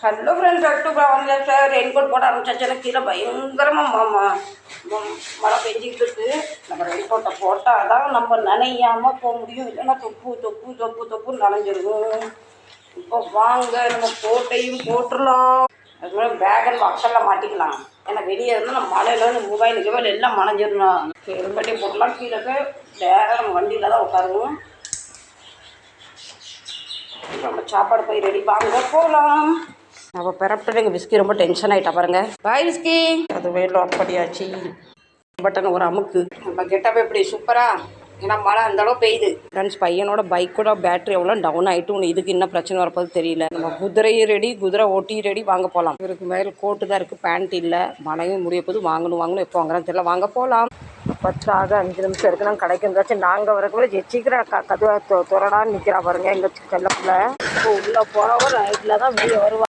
Hello friends, welcome to brown life. Rain coat போட ஆரம்பிச்சாச்சுன்னா கீழே பயங்கரமாக மழை பெஞ்சிக்கிட்டு இருக்கு. நம்ம ரெயின் கோட்டை போட்டால் தான் நம்ம நனையாமல் போக முடியும், இல்லைன்னா தொப்புன்னு நனைஞ்சிருக்கும். இப்போ வாங்க நம்ம கோட்டையும் போட்டுடலாம். அதுமாதிரி பேக் பாக்ஸெல்லாம் மாட்டிக்கலாம். ஏன்னா வெளியே இருந்தால் நம்ம மழையில் மொபைல் எல்லாம் மனைஞ்சிடணும். ஹெல்மெட்டே போட்டலாம். கீழே டேராக நம்ம வண்டியில் தான் உட்காருவோம். நம்ம சாப்பாடு போய் ரெடி, வாங்க போகலாம். நம்ம பெறப்பட்டு எங்கள் விஸ்கி ரொம்ப டென்ஷன் ஆகிட்டா பாருங்க. பாய் விஸ்கி. அதுவே லாக் பண்ணியாச்சு. பட்டன் ஒரு அமுக்கு. நம்ம கெட்டப் எப்படி சூப்பரா? ஏன்னா மழை அந்தளவு பெய்யுது. ஃப்ரெண்ட்ஸ், பையனோட பைக்கோட பேட்டரி எவ்வளோ டவுன் ஆகிட்டு ஒன்று இதுக்கு என்ன பிரச்சனை வரப்போது தெரியல. நம்ம குதிரையும் ரெடி, குதிரை ஓட்டி ரெடி, வாங்க போகலாம். இவருக்கு மேலே கோட்டு தான் இருக்குது, பேண்ட் இல்லை. மழையும் முடிய போது வாங்கணும் எப்போ வாங்குறான்னு தெரியல. வாங்க போகலாம். 10 5 நிமிஷம் இருக்குது. நான் கடைக்கு இருந்தாச்சும் நாங்கள் வரக்குள்ள சீக்கிரம் கதுவை துறடான்னு நிற்கிறா பாருங்க எங்கள் செல்லப்பில். இப்போ உள்ளே போகிறவங்க நைட்டில் தான் வெளியே வருவாங்க.